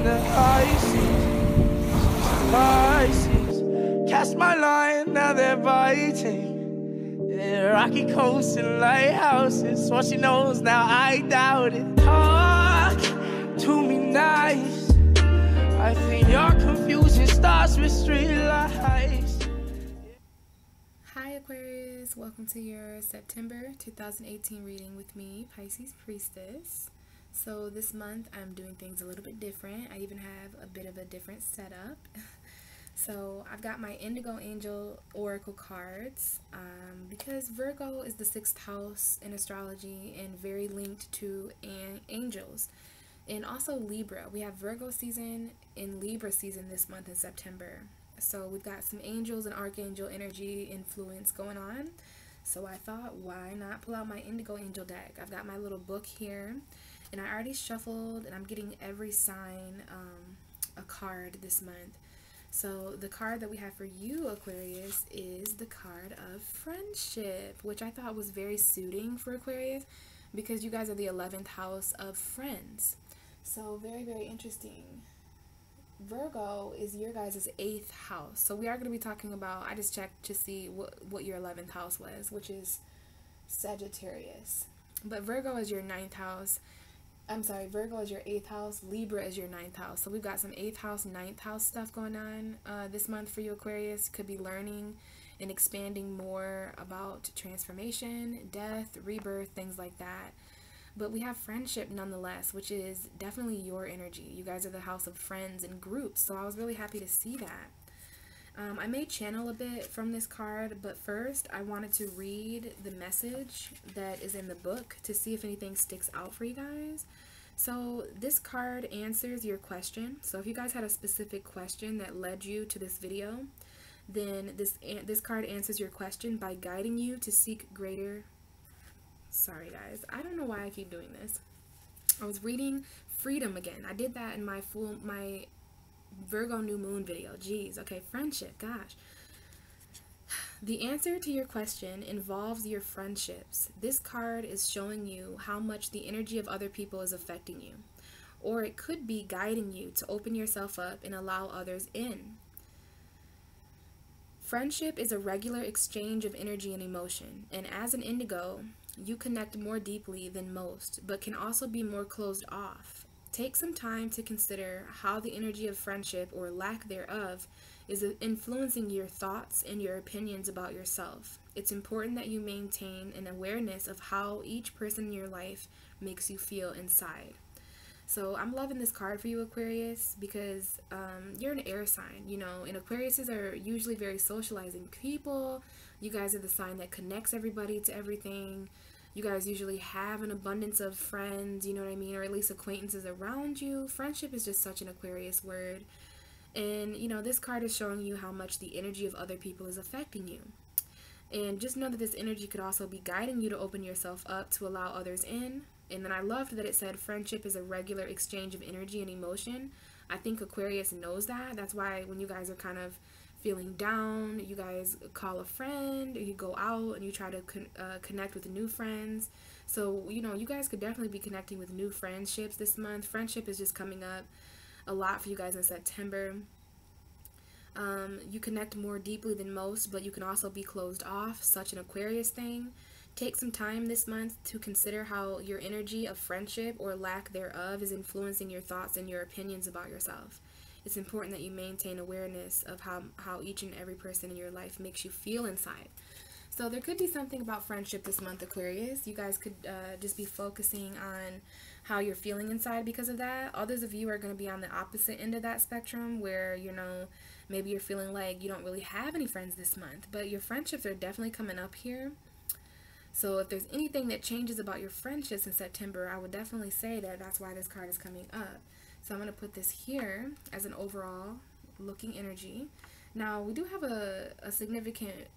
the high seas, Pisces. Cast my line, now they're biting. Yeah, rocky coasts and lighthouses. What she knows now, I doubt it. Talk to me nice. I think your confusion starts with street lights. Hi Aquarius, welcome to your September 2018 reading with me, Pisces Priestess. So this month I'm doing things a little bit different. I even have a bit of a different setup. So I've got my Indigo Angel Oracle cards because Virgo is the 6th house in astrology and very linked to angels. And also Libra. We have Virgo season and Libra season this month in September. So we've got some angels and archangel energy influence going on. So I thought, why not pull out my Indigo Angel deck? I've got my little book here, and I already shuffled, and I'm getting every sign a card this month. So the card that we have for you, Aquarius, is the card of friendship, which I thought was very suiting for Aquarius because you guys are the 11th house of friends. So very, very interesting. Virgo is your guys' 8th house. So we are going to be talking about, I just checked to see what your 11th house was, which is Sagittarius. But Virgo is your 9th house. I'm sorry, Virgo is your 8th house. Libra is your 9th house. So we've got some 8th house, 9th house stuff going on this month for you, Aquarius. Could be learning and expanding more about transformation, death, rebirth, things like that. But we have friendship nonetheless, which is definitely your energy. You guys are the house of friends and groups, so I was really happy to see that. I may channel a bit from this card, but first I wanted to read the message that is in the book to see if anything sticks out for you guys. So this card answers your question. So if you guys had a specific question that led you to this video, then this card answers your question by guiding you to seek greater... Sorry guys, I don't know why I keep doing this. I was reading freedom again. I did that in my Virgo new moon video. Jeez, okay, friendship, gosh. The answer to your question involves your friendships. This card is showing you how much the energy of other people is affecting you. Or it could be guiding you to open yourself up and allow others in. Friendship is a regular exchange of energy and emotion, and as an indigo, you connect more deeply than most, but can also be more closed off. Take some time to consider how the energy of friendship, or lack thereof, is influencing your thoughts and your opinions about yourself. It's important that you maintain an awareness of how each person in your life makes you feel inside. So I'm loving this card for you, Aquarius, because you're an air sign, you know, and Aquariuses are usually very socializing people. You guys are the sign that connects everybody to everything. You guys usually have an abundance of friends, you know what I mean, or at least acquaintances around you. Friendship is just such an Aquarius word. And, you know, this card is showing you how much the energy of other people is affecting you. And just know that this energy could also be guiding you to open yourself up to allow others in. And then I loved that it said friendship is a regular exchange of energy and emotion. I think Aquarius knows that. That's why when you guys are kind of feeling down, you guys call a friend, or you go out and you try to connect with new friends. So, you know, you guys could definitely be connecting with new friendships this month. Friendship is just coming up a lot for you guys in September. You connect more deeply than most, but you can also be closed off, such an Aquarius thing. Take some time this month to consider how your energy of friendship, or lack thereof, is influencing your thoughts and your opinions about yourself. It's important that you maintain awareness of how each and every person in your life makes you feel inside. So there could be something about friendship this month, Aquarius. You guys could just be focusing on how you're feeling inside because of that. Others of you are going to be on the opposite end of that spectrum where, you know, maybe you're feeling like you don't really have any friends this month, but your friendships are definitely coming up here. So if there's anything that changes about your friendships in September, I would definitely say that that's why this card is coming up. So I'm going to put this here as an overall looking energy. Now, we do have a significant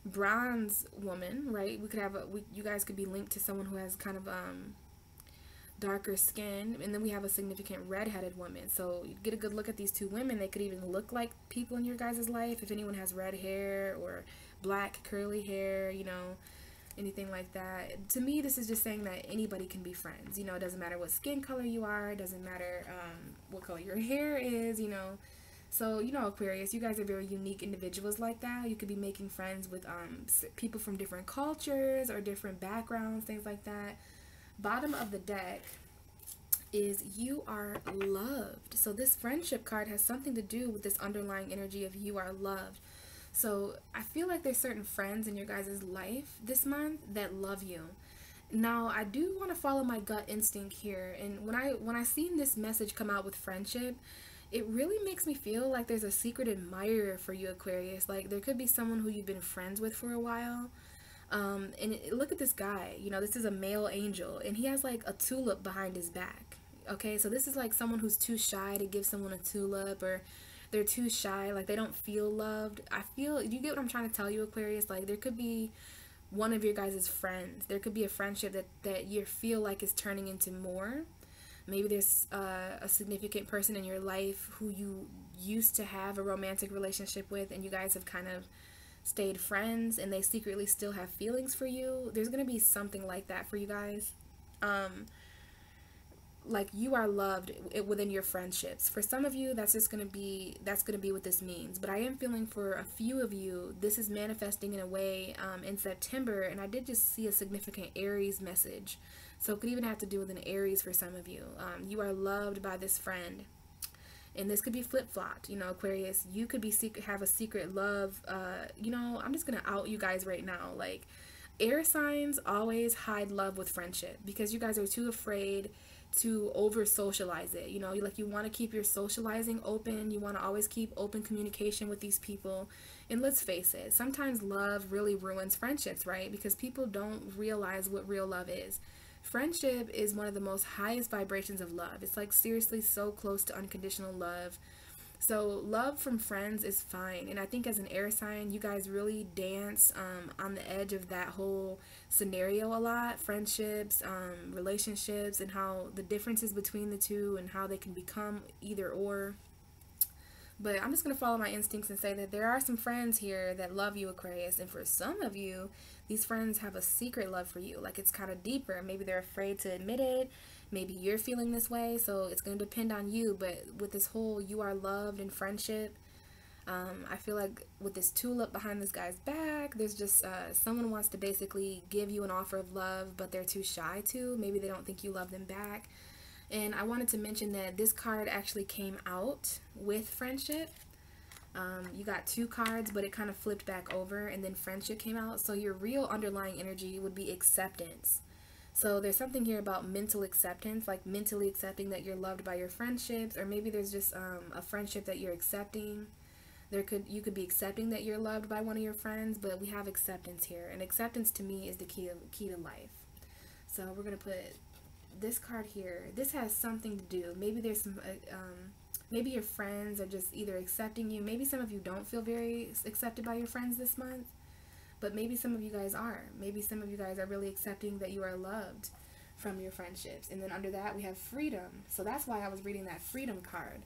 bronze woman, right? We could have you guys could be linked to someone who has kind of darker skin, and then we have a significant red-headed woman. So you get a good look at these two women. They could even look like people in your guys' life. If anyone has red hair or black curly hair, you know, anything like that. To me, this is just saying that anybody can be friends. You know, it doesn't matter what skin color you are. It doesn't matter what color your hair is, you know. So, you know, Aquarius, you guys are very unique individuals like that. You could be making friends with people from different cultures or different backgrounds, things like that. Bottom of the deck is you are loved. So this friendship card has something to do with this underlying energy of you are loved. So I feel like there's certain friends in your guys' life this month that love you. Now, I do want to follow my gut instinct here. And when I seen this message come out with friendship, it really makes me feel like there's a secret admirer for you, Aquarius. Like, there could be someone who you've been friends with for a while. Look at this guy. You know, this is a male angel. And he has, like, a tulip behind his back. Okay, so this is, like, someone who's too shy to give someone a tulip, or they're too shy, like they don't feel loved. I feel, you get what I'm trying to tell you, Aquarius? Like, there could be one of your guys' friends. There could be a friendship that you feel like is turning into more. Maybe there's a significant person in your life who you used to have a romantic relationship with, and you guys have kind of stayed friends, and they secretly still have feelings for you. There's going to be something like that for you guys. Like, you are loved within your friendships. For some of you, that's going to be what this means. But I am feeling for a few of you, this is manifesting in a way in September. And I did just see a significant Aries message. So it could even have to do with an Aries for some of you. You are loved by this friend. And this could be flip-flopped, you know, Aquarius. You could be have a secret love. You know, I'm just going to out you guys right now. Like, air signs always hide love with friendship because you guys are too afraid to over socialize it. You know, you want to keep your socializing open. You want to always keep open communication with these people. And let's face it, sometimes love really ruins friendships, right? Because people don't realize what real love is. Friendship is one of the most highest vibrations of love. It's like seriously so close to unconditional love. So love from friends is fine. And I think as an air sign, you guys really dance on the edge of that whole scenario a lot. Friendships, relationships, and how the differences between the two and how they can become either or. But I'm just going to follow my instincts and say that there are some friends here that love you, Aquarius. And for some of you, these friends have a secret love for you. Like, it's kind of deeper. Maybe they're afraid to admit it. Maybe you're feeling this way, so it's going to depend on you. But with this whole you are loved and friendship, I feel like with this tulip behind this guy's back, there's just someone wants to basically give you an offer of love, but they're too shy to. Maybe they don't think you love them back. And I wanted to mention that this card actually came out with friendship. You got two cards, but it kind of flipped back over, and then friendship came out. So your real underlying energy would be acceptance. So there's something here about mental acceptance, like mentally accepting that you're loved by your friendships, or maybe there's just a friendship that you're accepting. You could be accepting that you're loved by one of your friends, but we have acceptance here, and acceptance to me is the key to life. So we're gonna put this card here. This has something to do. Maybe there's some. Maybe your friends are just either accepting you. Maybe some of you don't feel very accepted by your friends this month. But maybe some of you guys are. Maybe some of you guys are really accepting that you are loved from your friendships. And then under that, we have freedom. So that's why I was reading that freedom card.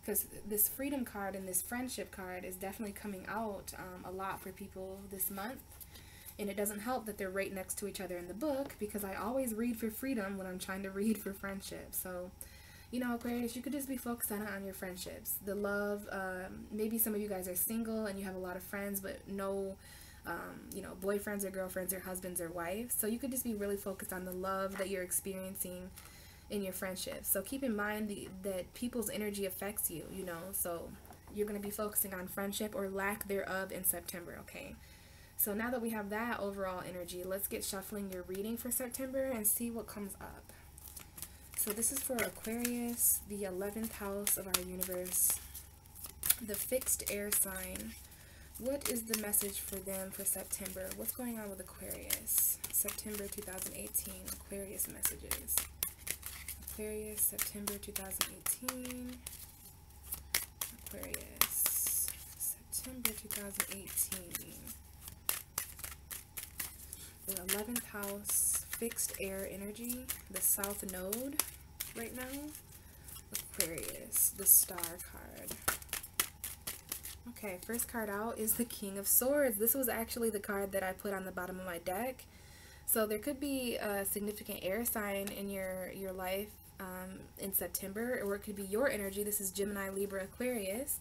Because this freedom card and this friendship card is definitely coming out a lot for people this month. And it doesn't help that they're right next to each other in the book, because I always read for freedom when I'm trying to read for friendship. So, you know, Aquarius, you could just be focused on your friendships. The love, maybe some of you guys are single and you have a lot of friends, but no, you know, boyfriends or girlfriends or husbands or wives. So you could just be really focused on the love that you're experiencing in your friendships. So keep in mind that people's energy affects you, you know. So you're going to be focusing on friendship or lack thereof in September, okay? So now that we have that overall energy, let's get shuffling your reading for September and see what comes up. So this is for Aquarius, the 11th house of our universe, the fixed air sign. What is the message for them for September? What's going on with Aquarius? September 2018, Aquarius messages. Aquarius, September 2018. Aquarius, September 2018. The 11th house, fixed air energy, the south node right now. Aquarius, the star card. Okay, first card out is the King of Swords. This was actually the card that I put on the bottom of my deck. So there could be a significant air sign in your life in September, or it could be your energy. This is Gemini, Libra, Aquarius.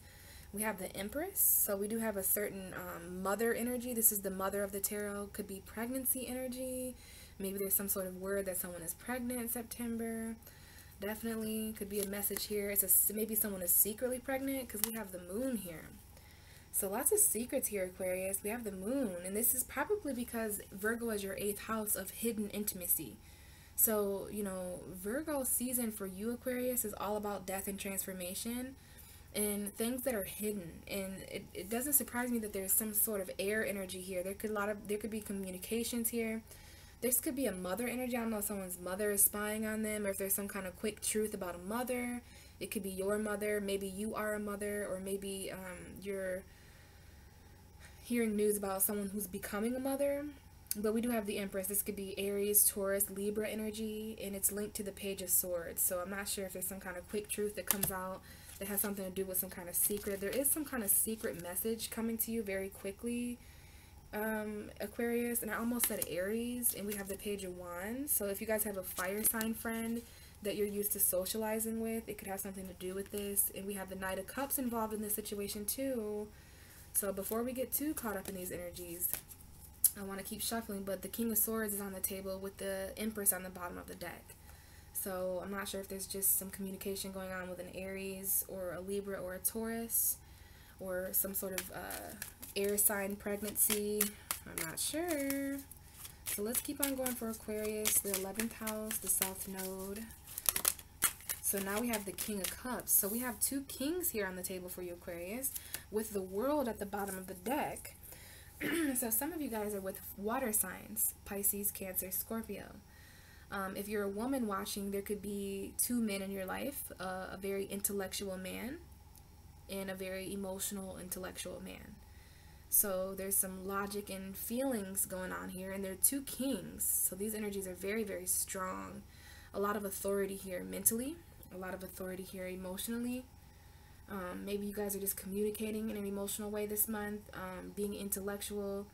We have the Empress, so we do have a certain mother energy. This is the mother of the tarot. Could be pregnancy energy. Maybe there's some sort of word that someone is pregnant in September. Definitely could be a message here. Maybe someone is secretly pregnant because we have the moon here. So lots of secrets here, Aquarius. We have the moon, and this is probably because Virgo is your 8th house of hidden intimacy. So, you know, Virgo season for you, Aquarius, is all about death and transformation and things that are hidden. And it doesn't surprise me that there's some sort of air energy here. There could be communications here. This could be a mother energy. I don't know if someone's mother is spying on them, or if there's some kind of quick truth about a mother. It could be your mother. Maybe you are a mother, or maybe you're hearing news about someone who's becoming a mother. But we do have the Empress. This could be Aries, Taurus, Libra energy, and it's linked to the Page of Swords. So I'm not sure if there's some kind of quick truth that comes out that has something to do with some kind of secret. There is some kind of secret message coming to you very quickly, Aquarius. And I almost said Aries, and we have the Page of Wands. So if you guys have a fire sign friend that you're used to socializing with, it could have something to do with this. And we have the Knight of Cups involved in this situation too. So before we get too caught up in these energies, I want to keep shuffling, but the King of Swords is on the table with the Empress on the bottom of the deck. So I'm not sure if there's just some communication going on with an Aries or a Libra or a Taurus, or some sort of air sign pregnancy. I'm not sure. So let's keep on going for Aquarius, the 11th house, the South Node. So now we have the King of Cups. So we have 2 kings here on the table for you, Aquarius, with the World at the bottom of the deck. So some of you guys are with water signs, Pisces, Cancer, Scorpio. If you're a woman watching, there could be 2 men in your life, a very intellectual man and a very emotional, intellectual man. So there's some logic and feelings going on here, and there are 2 kings. So these energies are very, very strong. A lot of authority here mentally, a lot of authority here emotionally. Maybe you guys are just communicating in an emotional way this month, being intellectual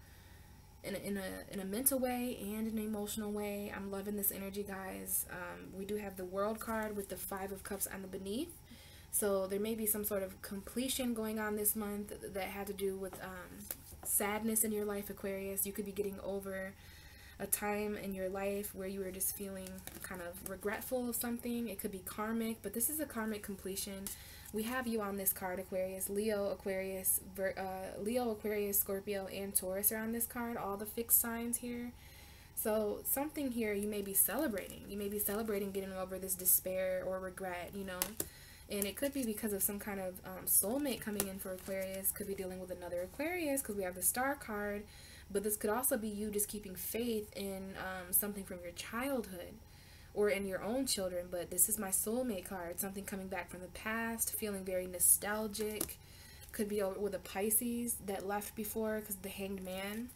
in a mental way and in an emotional way. I'm loving this energy, guys. We do have the World card with the 5 of Cups on the beneath. So there may be some sort of completion going on this month that had to do with sadness in your life, Aquarius. You could be getting over a time in your life where you were just feeling kind of regretful of something. It could be karmic, but this is a karmic completion. We have you on this card, Aquarius. Leo, Aquarius, Scorpio, and Taurus are on this card. All the fixed signs here. So something here you may be celebrating. You may be celebrating getting over this despair or regret, you know. And it could be because of some kind of soulmate coming in for Aquarius. Could be dealing with another Aquarius because we have the Star card. But this could also be you just keeping faith in something from your childhood or in your own children. But this is my soulmate card. Something coming back from the past, feeling very nostalgic. Could be with a Pisces that left before because the Hanged Man.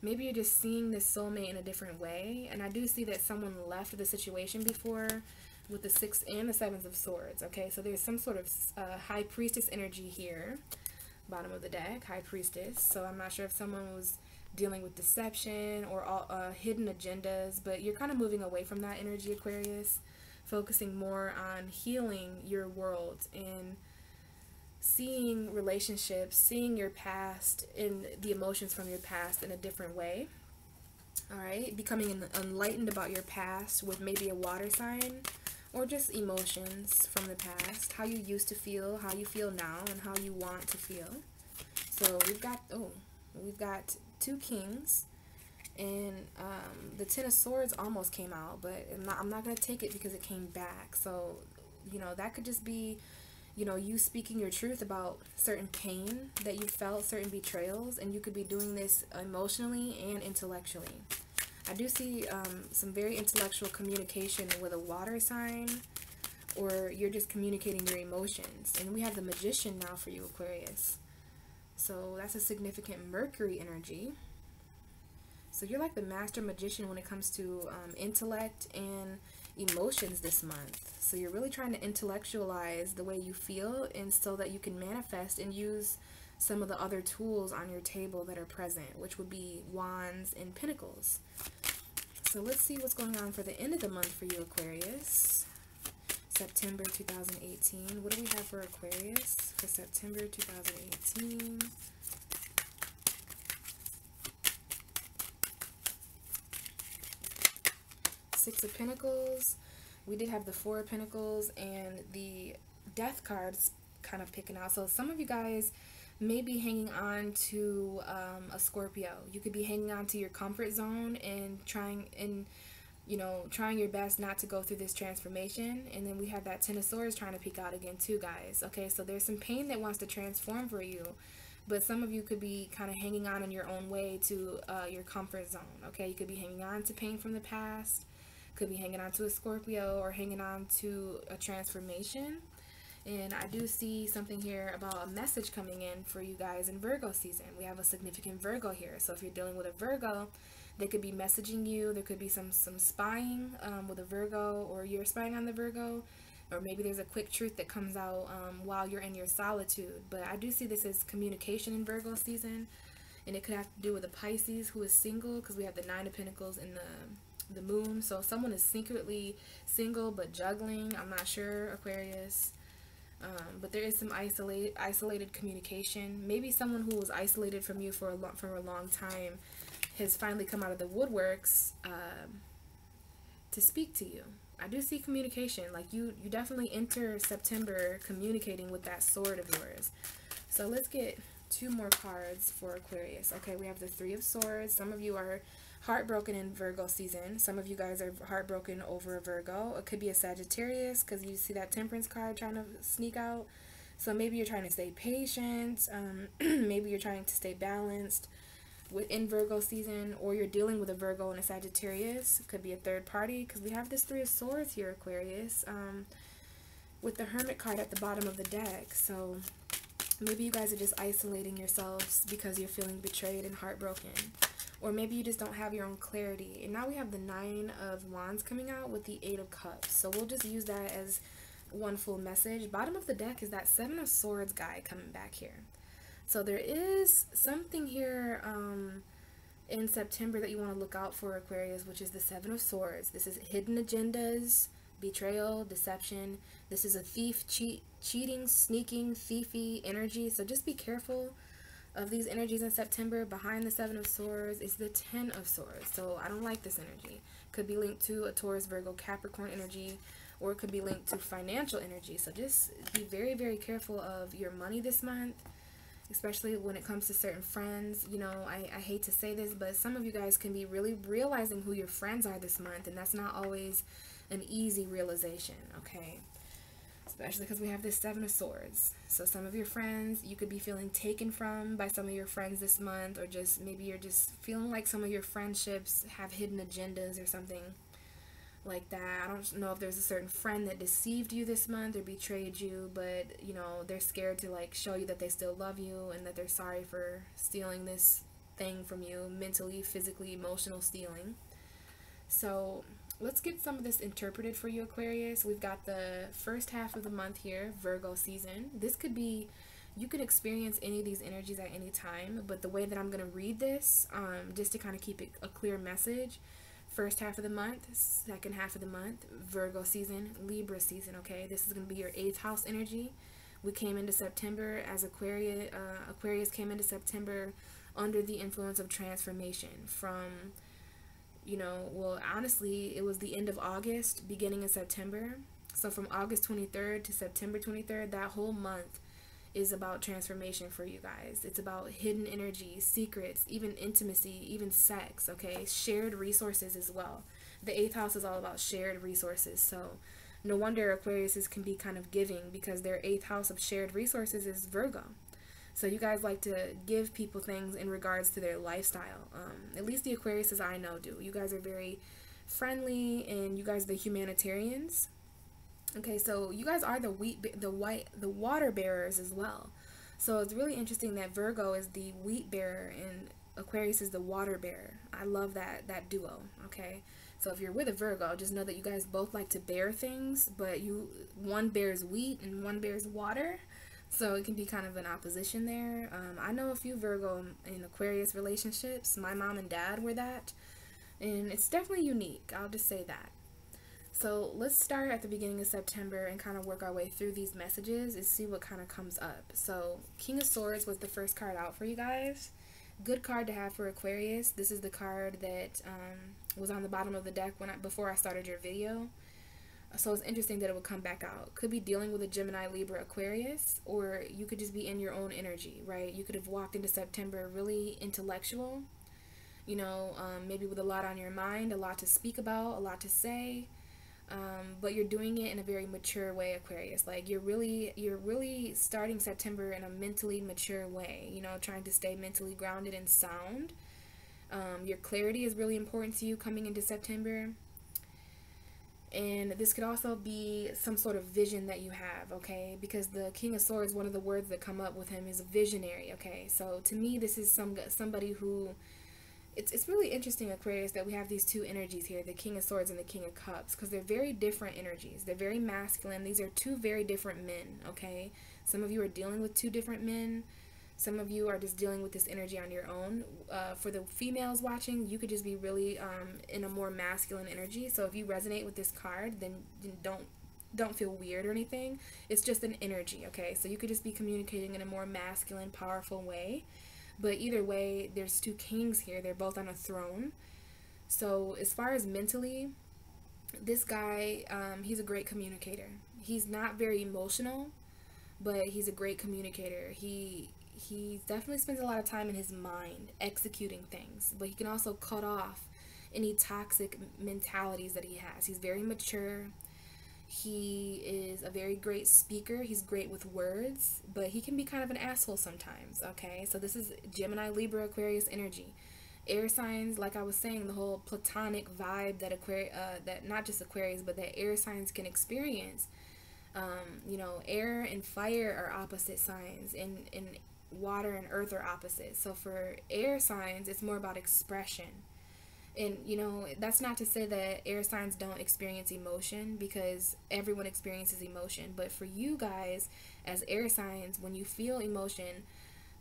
Maybe you're just seeing this soulmate in a different way. And I do see that someone left the situation before with the 6 and the 7 of Swords. Okay, so there's some sort of High Priestess energy here. Bottom of the deck, High Priestess. So I'm not sure if someone was dealing with deception or hidden agendas, but you're kind of moving away from that energy, Aquarius, focusing more on healing your world and seeing relationships, seeing your past and the emotions from your past in a different way. All right, becoming enlightened about your past with maybe a water sign or just emotions from the past, how you used to feel, how you feel now, and how you want to feel. So we've got 2 kings, and the 10 of Swords almost came out, but I'm not going to take it because it came back. So, you know, that could just be, you know, you speaking your truth about certain pain that you felt, certain betrayals, and you could be doing this emotionally and intellectually. I do see some very intellectual communication with a water sign, or you're just communicating your emotions. And we have the Magician now for you, Aquarius. So that's a significant Mercury energy. So you're like the master magician when it comes to intellect and emotions this month. So you're really trying to intellectualize the way you feel, and so that you can manifest and use some of the other tools on your table that are present, which would be Wands and Pentacles. So let's see what's going on for the end of the month for you, Aquarius. September 2018. What do we have for Aquarius for September 2018? Six of Pentacles. We did have the Four of Pentacles and the Death cards kind of picking out. So some of you guys may be hanging on to a Scorpio. You could be hanging on to your comfort zone and trying your best not to go through this transformation. And then we have that Ten of Swords trying to peek out again too, guys. Okay, so there's some pain that wants to transform for you, but some of you could be kind of hanging on in your own way to your comfort zone. Okay, you could be hanging on to pain from the past, could be hanging on to a Scorpio, or hanging on to a transformation. And I do see something here about a message coming in for you guys in Virgo season. We have a significant Virgo here. So if you're dealing with a Virgo, they could be messaging you. There could be some spying with a Virgo, or you're spying on the Virgo. Or maybe there's a quick truth that comes out while you're in your solitude. But I do see this as communication in Virgo season. And it could have to do with a Pisces who is single, because we have the Nine of Pentacles in the moon. So someone is secretly single but juggling. I'm not sure, Aquarius. But there is some isolated communication. Maybe someone who was isolated from you for a long time has finally come out of the woodworks to speak to you. I do see communication. Like you definitely enter September communicating with that sword of yours. So let's get two more cards for Aquarius. Okay, we have the Three of Swords. Some of you are heartbroken in Virgo season. Some of you guys are heartbroken over a Virgo. It could be a Sagittarius, because you see that Temperance card trying to sneak out. So maybe you're trying to stay patient. Maybe you're trying to stay balanced within Virgo season, or you're dealing with a Virgo and a Sagittarius. It could be a third party, because we have this Three of Swords here, Aquarius, with the Hermit card at the bottom of the deck. So maybe you guys are just isolating yourselves because you're feeling betrayed and heartbroken. Or maybe you just don't have your own clarity. And now we have the Nine of Wands coming out with the Eight of Cups. So we'll just use that as one full message. Bottom of the deck is that Seven of Swords guy coming back here. So there is something here in September that you want to look out for, Aquarius, which is the Seven of Swords. This is hidden agendas, betrayal, deception. This is a thief, cheating, sneaking, thiefy energy. So just be careful of these energies in September. Behind the Seven of Swords is the Ten of Swords. So I don't like this energy. Could be linked to a Taurus, Virgo, Capricorn energy, or it could be linked to financial energy. So just be very, very careful of your money this month, especially when it comes to certain friends. You know, I hate to say this, but some of you guys can be really realizing who your friends are this month, and that's not always an easy realization, okay? Especially because we have this Seven of Swords. So some of your friends, you could be feeling taken from by some of your friends this month, or just maybe you're just feeling like some of your friendships have hidden agendas or something like that. I don't know if there's a certain friend that deceived you this month or betrayed you, but you know, they're scared to like show you that they still love you and that they're sorry for stealing this thing from you, mentally, physically, emotional stealing. So let's get some of this interpreted for you, Aquarius. We've got the first half of the month here, Virgo season. This could be, you could experience any of these energies at any time, but the way that I'm going to read this, just to kind of keep it a clear message, first half of the month, second half of the month, Virgo season, Libra season, okay? This is going to be your 8th house energy. We came into September as Aquarius came into September under the influence of transformation from, you know, well, honestly, it was the end of August, beginning of September. So from August 23rd to September 23rd, that whole month is about transformation for you guys. It's about hidden energy, secrets, even intimacy, even sex, okay? Shared resources as well. The 8th house is all about shared resources. So no wonder Aquariuses can be kind of giving, because their 8th house of shared resources is Virgo. So you guys like to give people things in regards to their lifestyle. At least the Aquariuses I know do. You guys are very friendly, and you guys are the humanitarians. Okay, so you guys are the water bearers as well. So it's really interesting that Virgo is the wheat bearer and Aquarius is the water bearer. I love that duo, okay? So if you're with a Virgo, just know that you guys both like to bear things, but one bears wheat and one bears water. So it can be kind of an opposition there. I know a few Virgo and Aquarius relationships. My mom and dad were that. And it's definitely unique, I'll just say that. So let's start at the beginning of September and kind of work our way through these messages and see what kind of comes up. So King of Swords was the first card out for you guys. Good card to have for Aquarius. This is the card that was on the bottom of the deck before I started your video. So it's interesting that it would come back out. Could be dealing with a Gemini, Libra, Aquarius, or you could just be in your own energy, right? You could have walked into September really intellectual, you know, maybe with a lot on your mind, a lot to speak about, a lot to say. But you're doing it in a very mature way, Aquarius. Like you're really starting September in a mentally mature way, you know, trying to stay mentally grounded and sound. Your clarity is really important to you coming into September. And this could also be some sort of vision that you have, okay? Because the King of Swords, one of the words that come up with him is a visionary, okay? So to me, this is somebody who... It's really interesting, Aquarius, that we have these two energies here, the King of Swords and the King of Cups, because they're very different energies. They're very masculine. These are two very different men, okay? Some of you are dealing with two different men. Some of you are just dealing with this energy on your own. For the females watching, you could just be really in a more masculine energy. So if you resonate with this card, then don't feel weird or anything. It's just an energy, okay? So you could just be communicating in a more masculine, powerful way. But either way, there's two kings here. They're both on a throne. So as far as mentally, this guy, he's a great communicator. He's not very emotional, but he's a great communicator. He definitely spends a lot of time in his mind executing things, but he can also cut off any toxic mentalities that he has. He's very mature. He is a very great speaker. He's great with words, but he can be kind of an asshole sometimes, okay? So this is Gemini, Libra, Aquarius energy. Air signs, like I was saying, the whole platonic vibe that that not just Aquarius, but that air signs can experience. You know, air and fire are opposite signs, and water and earth are opposite. So for air signs, it's more about expression. And, you know, that's not to say that air signs don't experience emotion, because everyone experiences emotion. But for you guys, as air signs, when you feel emotion,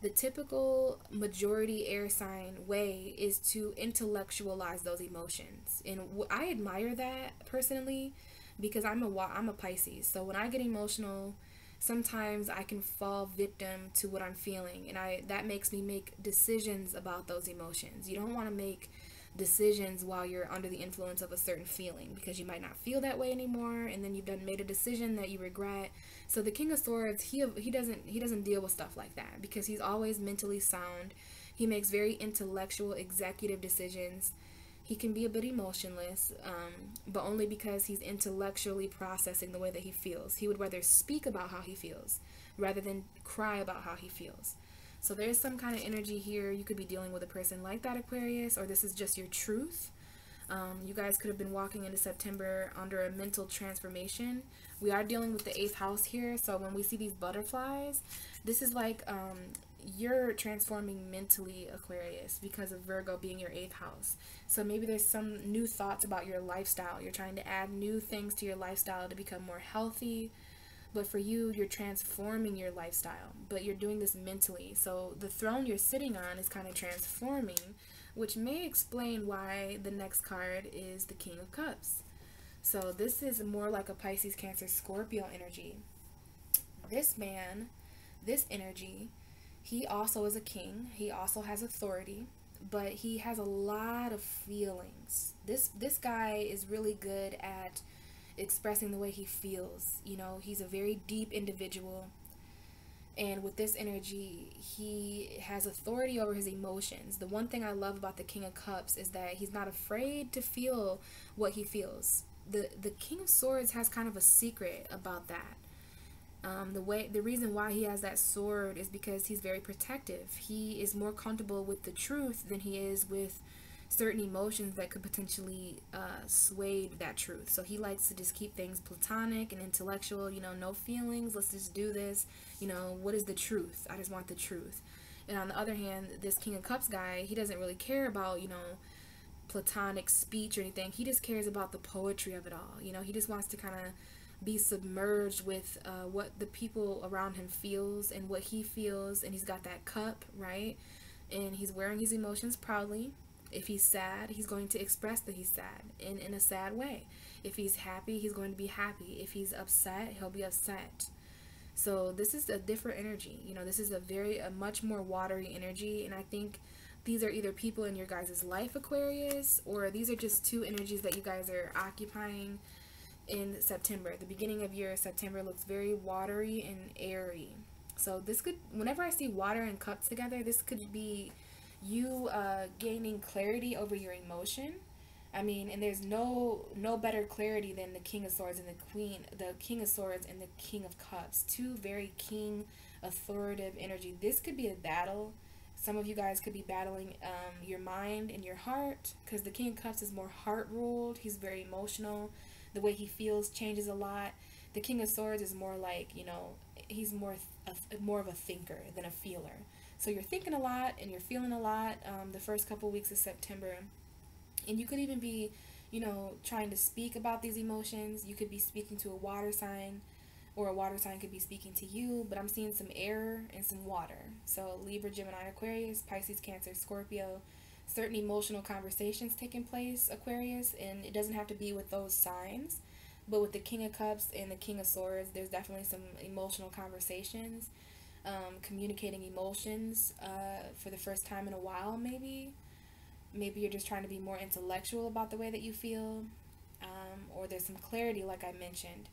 the typical majority air sign way is to intellectualize those emotions. And I admire that personally, because I'm a Pisces. So when I get emotional, sometimes I can fall victim to what I'm feeling. And that makes me make decisions about those emotions. You don't want to make decisions while you're under the influence of a certain feeling, because you might not feel that way anymore, and then you've made a decision that you regret. So the King of Swords, he doesn't deal with stuff like that, because he's always mentally sound. He makes very intellectual, executive decisions. He can be a bit emotionless, but only because he's intellectually processing the way that he feels. He would rather speak about how he feels rather than cry about how he feels. So there's some kind of energy here. You could be dealing with a person like that, Aquarius, or this is just your truth. You guys could have been walking into September under a mental transformation. We are dealing with the 8th house here, so when we see these butterflies, this is like you're transforming mentally, Aquarius, because of Virgo being your 8th house. So maybe there's some new thoughts about your lifestyle. You're trying to add new things to your lifestyle to become more healthy. But for you, you're transforming your lifestyle, but you're doing this mentally. So the throne you're sitting on is kind of transforming, which may explain why the next card is the King of Cups. So this is more like a Pisces, Cancer, Scorpio energy. This man, this energy, he also is a king. He also has authority, but he has a lot of feelings. This guy is really good at expressing the way he feels. You know, he's a very deep individual, and with this energy, he has authority over his emotions. The one thing I love about the King of Cups is that he's not afraid to feel what he feels. The King of Swords has kind of a secret about that. The reason why he has that sword is because he's very protective. He is more comfortable with the truth than he is with certain emotions that could potentially sway that truth. So he likes to just keep things platonic and intellectual, you know, no feelings, let's just do this, you know, what is the truth? I just want the truth. And on the other hand, this King of Cups guy, he doesn't really care about, you know, platonic speech or anything. He just cares about the poetry of it all. You know, he just wants to kind of be submerged with what the people around him feels and what he feels, and he's got that cup, right? And he's wearing his emotions proudly. If he's sad, he's going to express that he's sad in a sad way. If he's happy, he's going to be happy. If he's upset, he'll be upset. So this is a different energy. You know, this is a much more watery energy, and I think these are either people in your guys' life, Aquarius, or these are just two energies that you guys are occupying in September. The beginning of your September looks very watery and airy. So this could, whenever I see water and cups together, this could be you gaining clarity over your emotion. I mean, and there's no better clarity than the King of Swords and the King of Swords and the King of Cups. Two very king, authoritative energy. This could be a battle. Some of you guys could be battling your mind and your heart, because the King of Cups is more heart ruled. He's very emotional. The way he feels changes a lot. The King of Swords is more like, you know, he's more of a thinker than a feeler. So you're thinking a lot and you're feeling a lot the first couple weeks of September. And you could even be, you know, trying to speak about these emotions. You could be speaking to a water sign, or a water sign could be speaking to you. But I'm seeing some air and some water. So Libra, Gemini, Aquarius, Pisces, Cancer, Scorpio. Certain emotional conversations taking place, Aquarius. And it doesn't have to be with those signs. But with the King of Cups and the King of Swords, there's definitely some emotional conversations. Communicating emotions for the first time in a while, maybe you're just trying to be more intellectual about the way that you feel, or there's some clarity like I mentioned.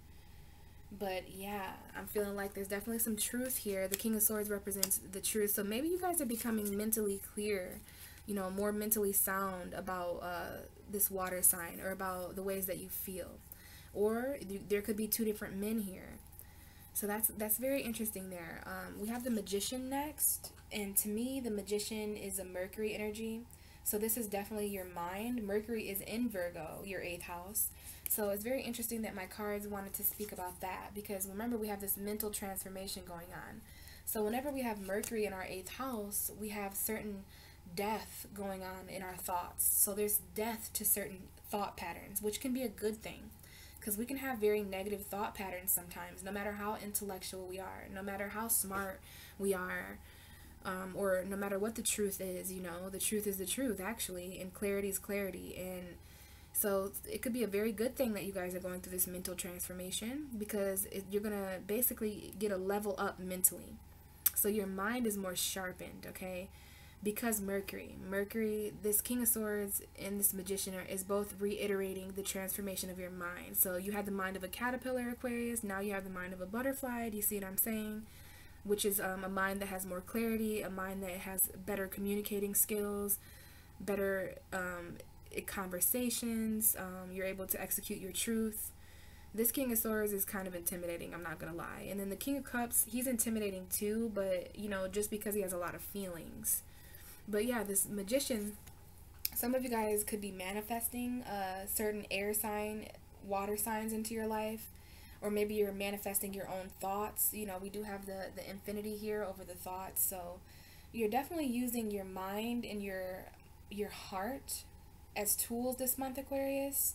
But yeah, I'm feeling like there's definitely some truth here. The King of Swords represents the truth, so maybe you guys are becoming mentally clear, you know, more mentally sound about this water sign, or about the ways that you feel. Or there could be two different men here. So that's very interesting there. We have the Magician next, and to me the Magician is a Mercury energy. So this is definitely your mind. Mercury is in Virgo, your 8th house. So it's very interesting that my cards wanted to speak about that, because remember, we have this mental transformation going on. So whenever we have Mercury in our 8th house, we have certain death going on in our thoughts. So there's death to certain thought patterns, which can be a good thing. Because we can have very negative thought patterns sometimes, no matter how intellectual we are, no matter how smart we are, or no matter what the truth is. You know, the truth is the truth, actually, and clarity is clarity. And so it could be a very good thing that you guys are going through this mental transformation, because you're going to basically get a level up mentally. So your mind is more sharpened, okay? Because Mercury, this King of Swords and this Magician is both reiterating the transformation of your mind. So you had the mind of a caterpillar, Aquarius. Now you have the mind of a butterfly. Do you see what I'm saying? Which is a mind that has more clarity, a mind that has better communicating skills, better conversations. You're able to execute your truth. This King of Swords is kind of intimidating, I'm not going to lie. And then the King of Cups, he's intimidating too, but, you know, just because he has a lot of feelings. But yeah, this Magician, some of you guys could be manifesting certain air sign, water signs into your life. Or maybe you're manifesting your own thoughts. You know, we do have the infinity here over the thoughts. So you're definitely using your mind and your heart as tools this month, Aquarius.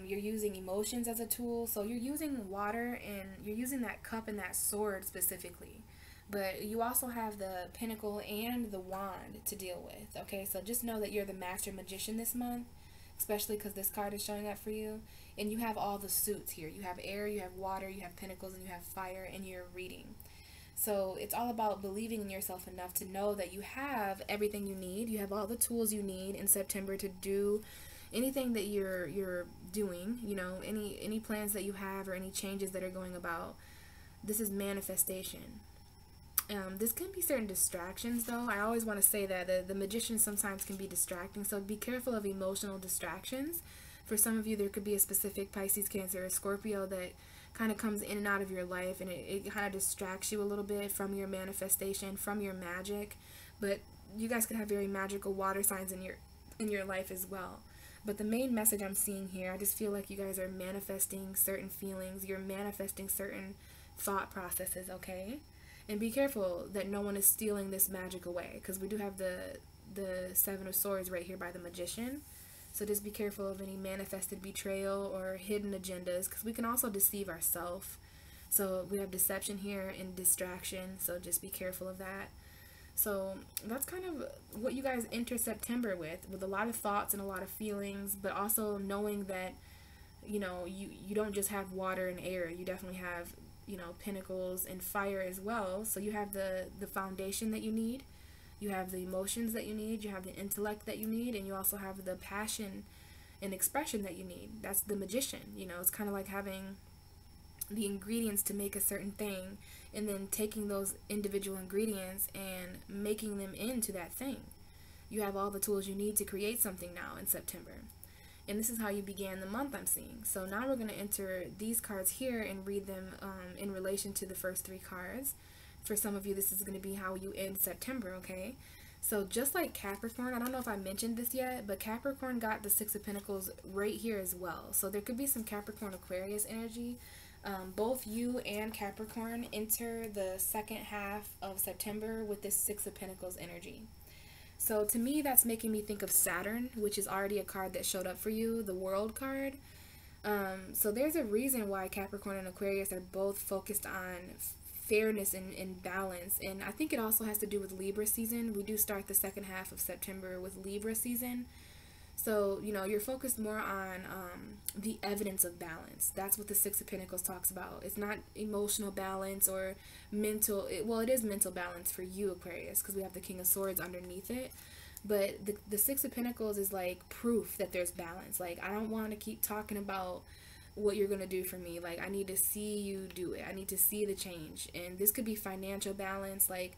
You're using emotions as a tool. So you're using water, and you're using that cup and that sword specifically. But you also have the pentacle and the wand to deal with, okay? So just know that you're the master magician this month, especially because this card is showing up for you. And you have all the suits here. You have air, you have water, you have pentacles, and you have fire in your reading. So it's all about believing in yourself enough to know that you have everything you need. You have all the tools you need in September to do anything that you're doing, you know, any plans that you have, or any changes that are going about. This is manifestation. This can be certain distractions, though. I always want to say that the Magician sometimes can be distracting, so be careful of emotional distractions. For some of you, there could be a specific Pisces, Cancer, or Scorpio that kind of comes in and out of your life, and it kind of distracts you a little bit from your manifestation, from your magic. But you guys could have very magical water signs in your life as well. But the main message I'm seeing here, I just feel like you guys are manifesting certain feelings. You're manifesting certain thought processes, okay? And be careful that no one is stealing this magic away, because we do have the Seven of Swords right here by the Magician. So just be careful of any manifested betrayal or hidden agendas, because we can also deceive ourselves. So we have deception here and distraction, so just be careful of that. So that's kind of what you guys enter September with a lot of thoughts and a lot of feelings, but also knowing that, you know, you don't just have water and air. You definitely have, you know, pentacles and fire as well. So you have the foundation that you need. You have the emotions that you need. You have the intellect that you need. And you also have the passion and expression that you need. That's the magician. You know, it's kind of like having the ingredients to make a certain thing and then taking those individual ingredients and making them into that thing. You have all the tools you need to create something now in September. And this is how you began the month, I'm seeing. So now we're going to enter these cards here and read them in relation to the first 3 cards. For some of you, this is going to be how you end September, okay? So just like Capricorn, I don't know if I mentioned this yet, but Capricorn got the 6 of Pentacles right here as well. So there could be some Capricorn Aquarius energy. Both you and Capricorn enter the second half of September with this 6 of Pentacles energy. So to me, that's making me think of Saturn, which is already a card that showed up for you, the World card. So there's a reason why Capricorn and Aquarius are both focused on fairness and balance. And I think it also has to do with Libra season. We do start the second half of September with Libra season. So, you know, you're focused more on the evidence of balance. That's what the 6 of Pentacles talks about. It's not emotional balance or mental. Well, it is mental balance for you, Aquarius, because we have the King of Swords underneath it. But the 6 of Pentacles is like proof that there's balance. Like, I don't want to keep talking about what you're going to do for me. Like, I need to see you do it. I need to see the change. And this could be financial balance. Like,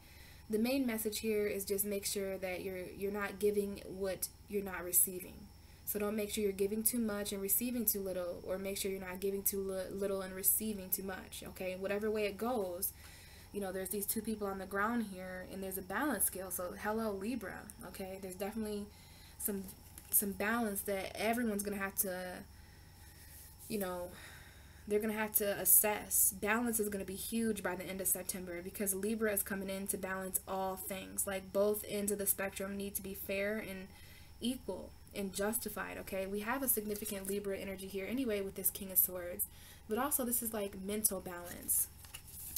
the main message here is just make sure that you're not giving what you're not receiving. So don't make sure you're giving too much and receiving too little, or make sure you're not giving too little and receiving too much. Okay, whatever way it goes, you know, there's these 2 people on the ground here, and there's a balance scale. So hello, Libra. Okay, there's definitely some balance that everyone's gonna have to, you know, they're going to have to assess. Balance is going to be huge by the end of September because Libra is coming in to balance all things. Like, both ends of the spectrum need to be fair and equal and justified, okay? We have a significant Libra energy here anyway with this King of Swords. But also this is like mental balance.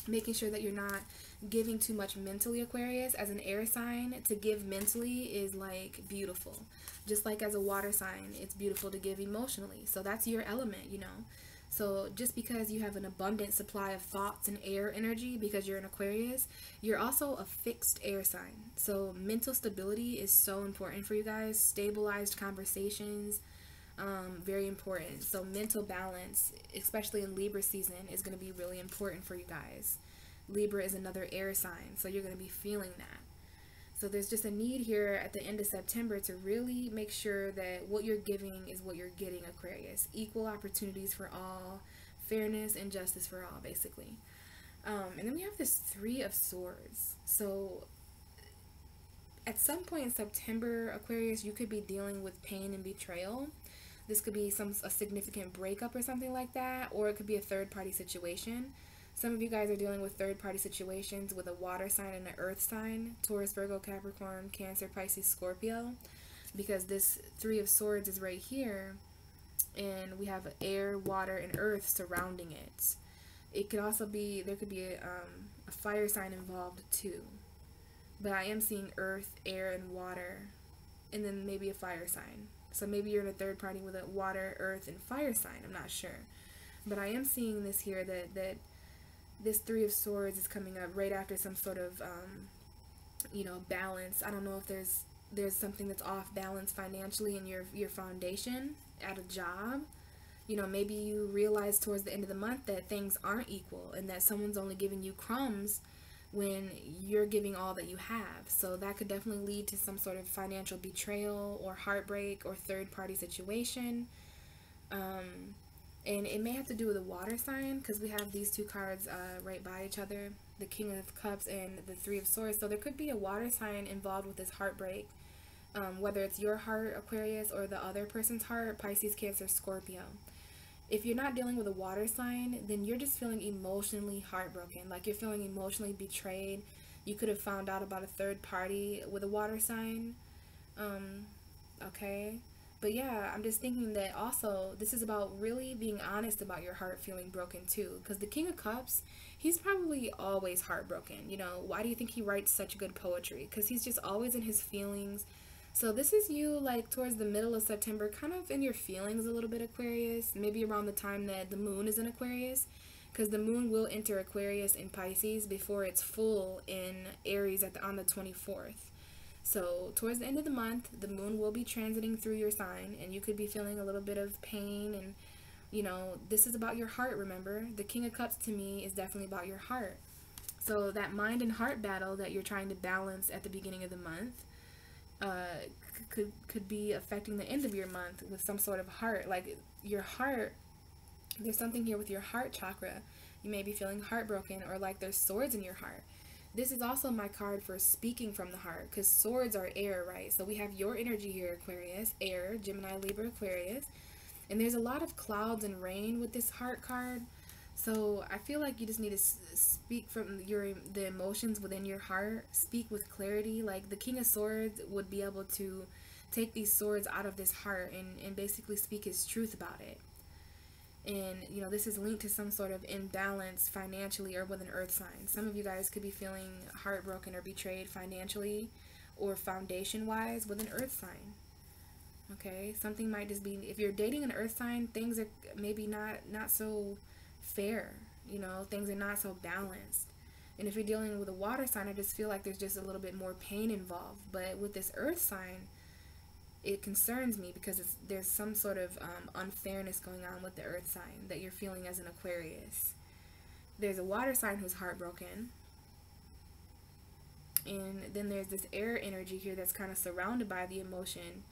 Making sure that you're not giving too much mentally, Aquarius. As an air sign, to give mentally is like beautiful. Just like as a water sign, it's beautiful to give emotionally. So that's your element, you know? So just because you have an abundant supply of thoughts and air energy because you're an Aquarius, you're also a fixed air sign. So mental stability is so important for you guys. Stabilized conversations, very important. So mental balance, especially in Libra season, is going to be really important for you guys. Libra is another air sign, so you're going to be feeling that. So there's just a need here at the end of September to really make sure that what you're giving is what you're getting, Aquarius. Equal opportunities for all, fairness and justice for all, basically. And then we have this 3 of Swords. So at some point in September, Aquarius, you could be dealing with pain and betrayal. This could be a significant breakup or something like that, or it could be a third-party situation. Some of you guys are dealing with third-party situations with a water sign and an earth sign, Taurus, Virgo, Capricorn, Cancer, Pisces, Scorpio, because this 3 of Swords is right here, and we have air, water, and earth surrounding it. It could also be, there could be a fire sign involved too, but I am seeing earth, air, and water, and then maybe a fire sign. So maybe you're in a third party with a water, earth, and fire sign. I'm not sure, but I am seeing this here that this 3 of Swords is coming up right after some sort of, you know, balance. I don't know if there's something that's off balance financially in your foundation at a job. You know, maybe you realize towards the end of the month that things aren't equal and that someone's only giving you crumbs when you're giving all that you have. So that could definitely lead to some sort of financial betrayal or heartbreak or third-party situation. And it may have to do with a water sign because we have these 2 cards right by each other, the King of Cups and the 3 of Swords. So there could be a water sign involved with this heartbreak, whether it's your heart, Aquarius, or the other person's heart, Pisces, Cancer, Scorpio. If you're not dealing with a water sign, then you're just feeling emotionally heartbroken, like you're feeling emotionally betrayed. You could have found out about a third party with a water sign, okay? But yeah, I'm just thinking that also this is about really being honest about your heart feeling broken too. Because the King of Cups, he's probably always heartbroken. You know, why do you think he writes such good poetry? Because he's just always in his feelings. So this is you like towards the middle of September, kind of in your feelings a little bit, Aquarius. Maybe around the time that the moon is in Aquarius. Because the moon will enter Aquarius in Pisces before it's full in Aries on the 24th. So towards the end of the month, the moon will be transiting through your sign, and you could be feeling a little bit of pain. And you know, this is about your heart. Remember, the King of Cups to me is definitely about your heart. So that mind and heart battle that you're trying to balance at the beginning of the month could be affecting the end of your month with some sort of heart. Like your heart, there's something here with your heart chakra. You may be feeling heartbroken, or like there's swords in your heart. This is also my card for speaking from the heart, because swords are air, right? So we have your energy here, Aquarius, air, Gemini, Libra, Aquarius. And there's a lot of clouds and rain with this heart card. So I feel like you just need to speak from the emotions within your heart. Speak with clarity. Like the King of Swords would be able to take these swords out of this heart and basically speak his truth about it. And, you know, this is linked to some sort of imbalance financially or with an earth sign. Some of you guys could be feeling heartbroken or betrayed financially or foundation-wise with an earth sign. Okay? Something might just be, if you're dating an earth sign, things are maybe not so fair. You know, things are not so balanced. And if you're dealing with a water sign, I just feel like there's just a little bit more pain involved. But with this earth sign, it concerns me because there's some sort of unfairness going on with the earth sign that you're feeling as an Aquarius. There's a water sign who's heartbroken. And then there's this air energy here that's kind of surrounded by the emotion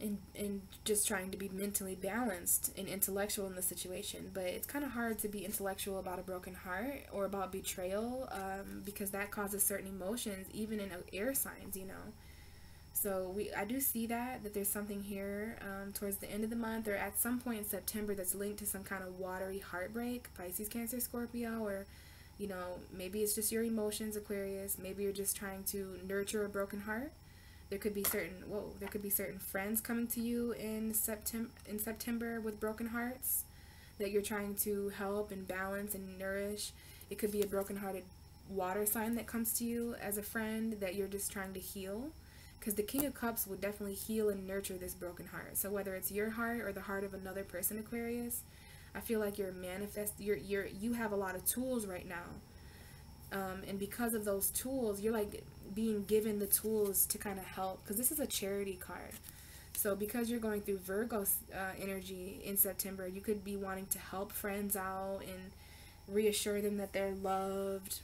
and just trying to be mentally balanced and intellectual in the situation. But it's kind of hard to be intellectual about a broken heart or about betrayal because that causes certain emotions, even in air signs, you know. So I do see that there's something here towards the end of the month or at some point in September that's linked to some kind of watery heartbreak, Pisces, Cancer, Scorpio, or, you know, maybe it's just your emotions, Aquarius. Maybe you're just trying to nurture a broken heart. There could be certain friends coming to you in September with broken hearts that you're trying to help and balance and nourish. It could be a broken-hearted water sign that comes to you as a friend that you're just trying to heal. Because the King of Cups will definitely heal and nurture this broken heart. So whether it's your heart or the heart of another person, Aquarius, I feel like you have a lot of tools right now. And because of those tools, you're like being given the tools to kind of help. Because this is a charity card. So because you're going through Virgo energy in September, you could be wanting to help friends out and reassure them that they're loved.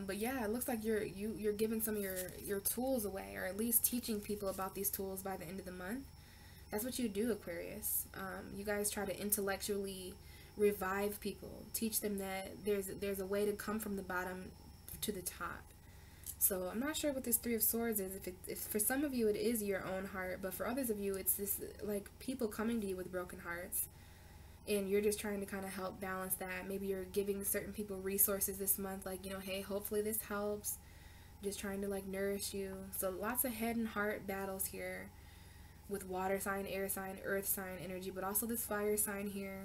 But yeah, it looks like you're giving some of your tools away, or at least teaching people about these tools by the end of the month. That's what you do, Aquarius. You guys try to intellectually revive people, teach them that there's a way to come from the bottom to the top. So I'm not sure what this Three of Swords is. If for some of you it is your own heart, but for others of you it's this like people coming to you with broken hearts. And you're just trying to kind of help balance that. Maybe you're giving certain people resources this month, like, you know, hey, hopefully this helps. Just trying to like nourish you. So lots of head and heart battles here with water sign, air sign, earth sign energy, but also this fire sign here.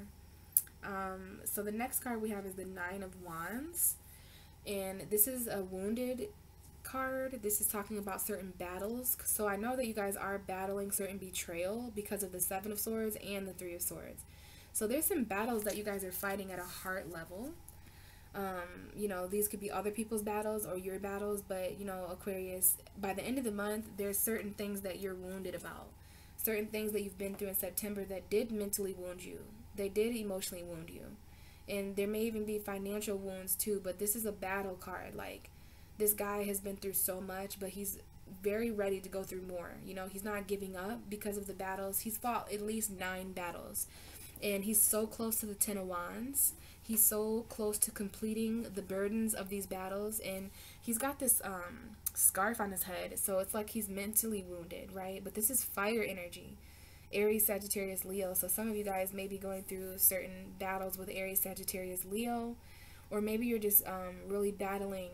So the next card we have is the Nine of Wands. And this is a wounded card. This is talking about certain battles. So I know that you guys are battling certain betrayal because of the Seven of Swords and the Three of Swords. So there's some battles that you guys are fighting at a heart level. You know, these could be other people's battles or your battles, but, you know, Aquarius, by the end of the month, there's certain things that you're wounded about. Certain things that you've been through in September that did mentally wound you. They did emotionally wound you. And there may even be financial wounds too, but this is a battle card. Like, this guy has been through so much, but he's very ready to go through more. You know, he's not giving up because of the battles. He's fought at least 9 battles. And he's so close to the Ten of Wands. He's so close to completing the burdens of these battles. And he's got this scarf on his head. So it's like he's mentally wounded, right? But this is fire energy. Aries, Sagittarius, Leo. So some of you guys may be going through certain battles with Aries, Sagittarius, Leo. Or maybe you're just really battling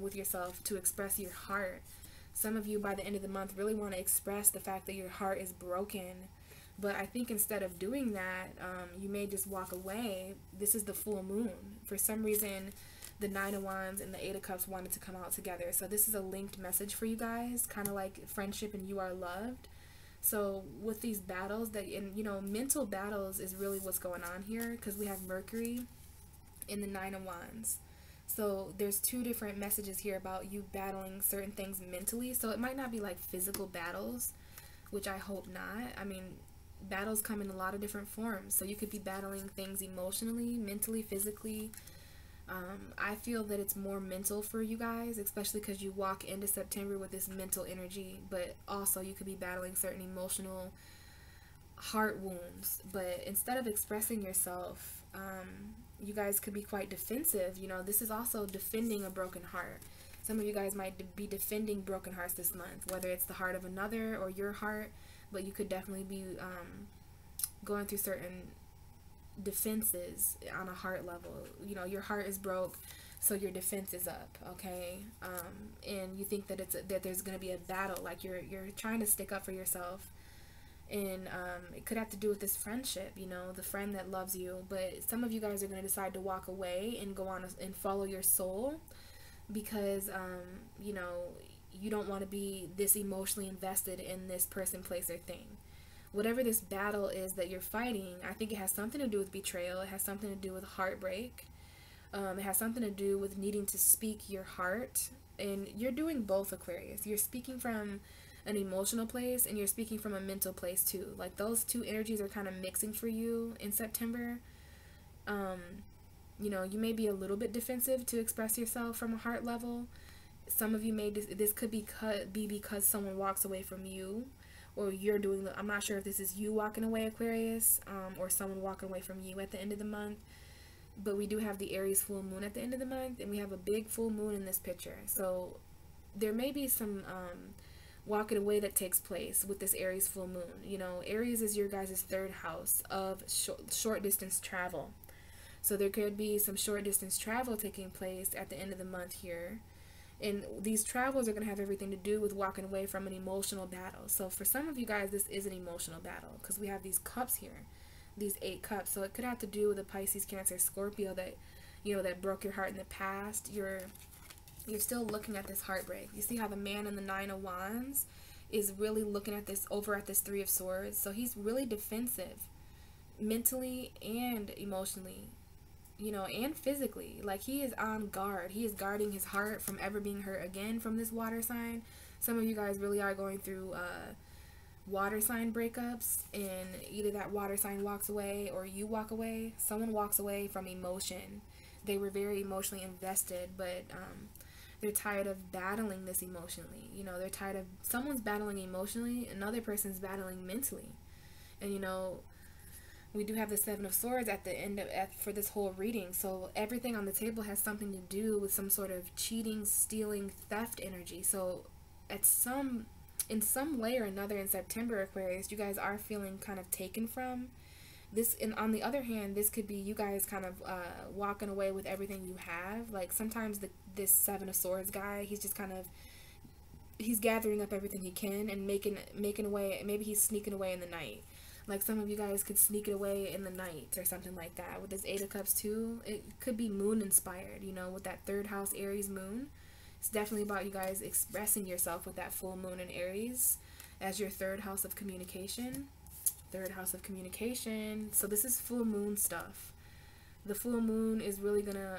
with yourself to express your heart. Some of you by the end of the month really want to express the fact that your heart is broken. But I think instead of doing that, you may just walk away. This is the full moon. For some reason, the Nine of Wands and the Eight of Cups wanted to come out together. So this is a linked message for you guys, kind of like friendship and you are loved. So with these battles, mental battles is really what's going on here, because we have Mercury in the Nine of Wands. So there's two different messages here about you battling certain things mentally. So it might not be like physical battles, which I hope not. I mean, battles come in a lot of different forms. So you could be battling things emotionally, mentally, physically. I feel that it's more mental for you guys, especially because you walk into September with this mental energy, but also you could be battling certain emotional heart wounds. But instead of expressing yourself, you guys could be quite defensive. You know, this is also defending a broken heart. Some of you guys might be defending broken hearts this month, whether it's the heart of another or your heart, but you could definitely be going through certain defenses on a heart level. You know, your heart is broke, so your defense is up, okay? And you think that that there's going to be a battle, like you're trying to stick up for yourself. And it could have to do with this friendship, you know, the friend that loves you. But some of you guys are going to decide to walk away and go on and follow your soul, because you know, you don't want to be this emotionally invested in this person, place, or thing. Whatever this battle is that you're fighting, I think it has something to do with betrayal. It has something to do with heartbreak. It has something to do with needing to speak your heart. And you're doing both, Aquarius. You're speaking from an emotional place, and you're speaking from a mental place too. Like, those two energies are kind of mixing for you in September. You know, you may be a little bit defensive to express yourself from a heart level. Some of you may, this could be because someone walks away from you, or you're doing I'm not sure if this is you walking away, Aquarius, or someone walking away from you at the end of the month. But we do have the Aries full moon at the end of the month, and we have a big full moon in this picture. So there may be some walking away that takes place with this Aries full moon. You know, Aries is your guys' third house of short distance travel. So there could be some short distance travel taking place at the end of the month here. And these travels are going to have everything to do with walking away from an emotional battle. So for some of you guys, this is an emotional battle, because we have these cups here, these 8 cups. So it could have to do with a Pisces, Cancer, Scorpio that, you know, that broke your heart in the past. You're still looking at this heartbreak. You see how the man in the Nine of Wands is really looking at this, over at this Three of Swords. So he's really defensive mentally and emotionally, you know, and physically. Like, he is on guard. He is guarding his heart from ever being hurt again from this water sign. Some of you guys really are going through water sign breakups, and either that water sign walks away or you walk away. Someone walks away from emotion. They were very emotionally invested, but they're tired of battling this emotionally. You know, they're tired of, someone's battling emotionally, another person's battling mentally. And, you know, we do have the Seven of Swords at the end for this whole reading. So everything on the table has something to do with some sort of cheating, stealing, theft energy. So in some way or another in September, Aquarius, you guys are feeling kind of taken from this. And on the other hand, this could be you guys kind of walking away with everything you have. Like, sometimes this Seven of Swords guy, he's just kind of, he's gathering up everything he can and making away. Maybe he's sneaking away in the night. Like, some of you guys could sneak it away in the night or something like that. With this Eight of Cups too, it could be moon inspired, you know, with that third house Aries moon. It's definitely about you guys expressing yourself with that full moon in Aries as your third house of communication. Third house of communication. So this is full moon stuff. The full moon is really gonna,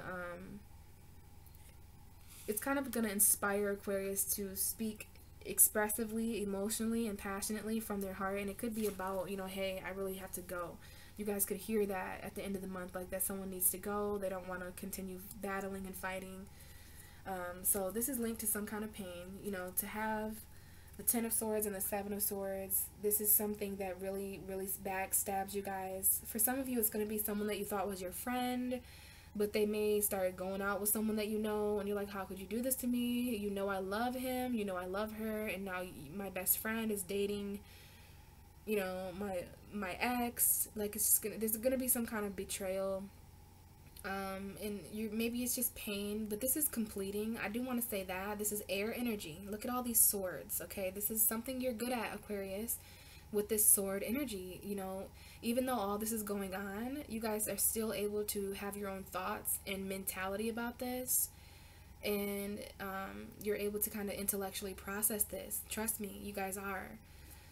it's kind of gonna inspire Aquarius to speak expressively, emotionally, and passionately from their heart. And it could be about, you know, hey, I really have to go. You guys could hear that at the end of the month, like that someone needs to go. They don't want to continue battling and fighting. So this is linked to some kind of pain. You know, to have the Ten of Swords and the Seven of Swords, this is something that really, really backstabs you guys. For some of you, it's going to be someone that you thought was your friend, but they may start going out with someone that you know, and you're like, how could you do this to me? You know I love him, you know I love her, and now my best friend is dating, you know, my ex. Like, it's just gonna, there's gonna be some kind of betrayal. And maybe it's just pain, but this is completing. I do want to say that this is air energy. Look at all these swords. Okay, this is something you're good at, Aquarius, with this sword energy. You know, even though all this is going on, you guys are still able to have your own thoughts and mentality about this, and you're able to kind of intellectually process this. Trust me, you guys are.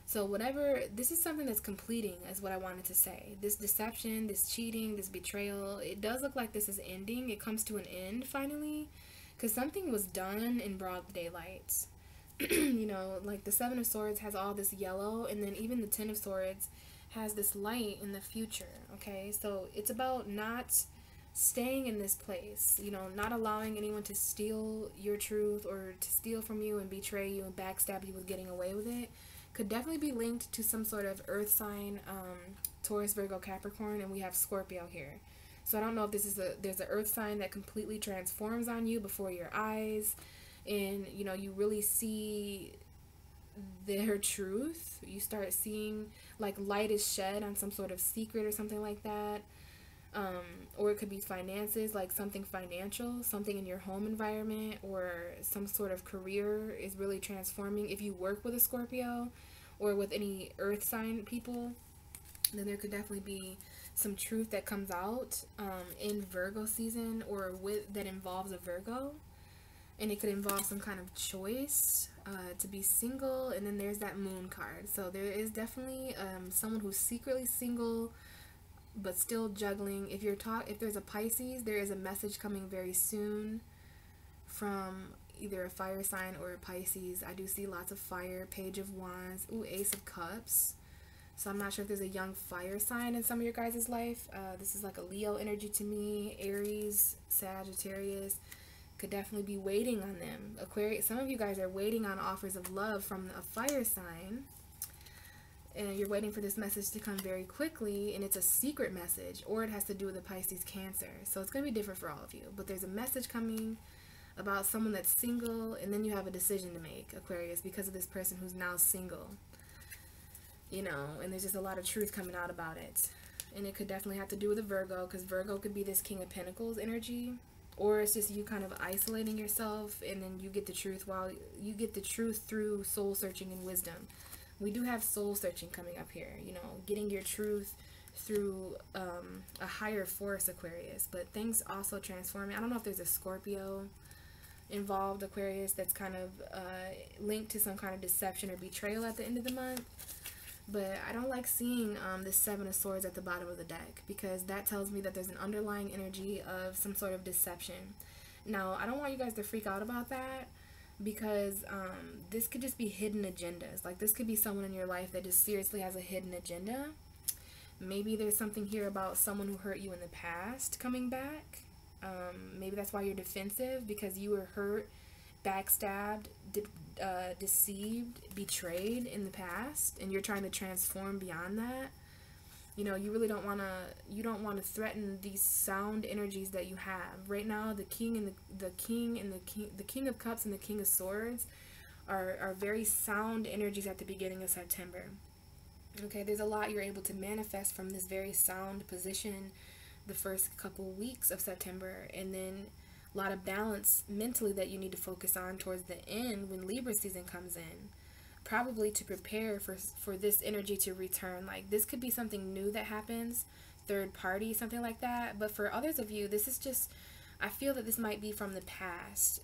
So whatever, this is something that's completing, is what I wanted to say. This deception, this cheating, this betrayal, it does look like this is ending. It comes to an end finally, because something was done in broad daylight. You know, like the Seven of Swords has all this yellow, and then even the Ten of Swords has this light in the future. Okay, so it's about not staying in this place, you know, not allowing anyone to steal your truth or to steal from you and betray you and backstab you with getting away with it. Could definitely be linked to some sort of earth sign, Taurus, Virgo, Capricorn, and we have Scorpio here. So I don't know if this is there's an earth sign that completely transforms on you before your eyes, and you know, you really see their truth. You start seeing like light is shed on some sort of secret or something like that. Or it could be finances, like something financial, something in your home environment, or some sort of career is really transforming. If you work with a Scorpio or with any earth sign people, then there could definitely be some truth that comes out in Virgo season, or with that involves a Virgo, and it could involve some kind of choice to be single. And then there's that Moon card, so there is definitely someone who's secretly single but still juggling. If there's a Pisces, there is a message coming very soon from either a fire sign or a Pisces. I do see lots of fire. Page of Wands. Ooh, Ace of Cups. So I'm not sure if there's a young fire sign in some of your guys' life. This is like a Leo energy to me. Aries, Sagittarius. Could definitely be waiting on them. Aquarius, some of you guys are waiting on offers of love from a fire sign. And you're waiting for this message to come very quickly, and it's a secret message, or it has to do with the Pisces Cancer. So it's going to be different for all of you. But there's a message coming about someone that's single, and then you have a decision to make, Aquarius, because of this person who's now single. You know, and there's just a lot of truth coming out about it. And it could definitely have to do with a Virgo, because Virgo could be this King of Pentacles energy, or it's just you kind of isolating yourself, and then you get the truth through soul searching and wisdom. We do have soul searching coming up here, you know, getting your truth through a higher force, Aquarius. But things also transforming. I don't know if there's a Scorpio involved, Aquarius, that's kind of linked to some kind of deception or betrayal at the end of the month. But I don't like seeing the Seven of Swords at the bottom of the deck, because that tells me that there's an underlying energy of some sort of deception. Now, I don't want you guys to freak out about that, because this could just be hidden agendas. Like, this could be someone in your life that just seriously has a hidden agenda. Maybe there's something here about someone who hurt you in the past coming back. Maybe that's why you're defensive, because you were hurt, backstabbed, deceived, betrayed in the past, and you're trying to transform beyond that. You know, you really don't want to threaten these sound energies that you have right now. The King of Cups and the King of Swords are very sound energies at the beginning of September. Okay, there's a lot you're able to manifest from this very sound position the first couple weeks of September, and then a lot of balance mentally that you need to focus on towards the end when Libra season comes in. Probably to prepare for this energy to return. Like, this could be something new that happens, third party, something like that. But for others of you, this is just, I feel that this might be from the past.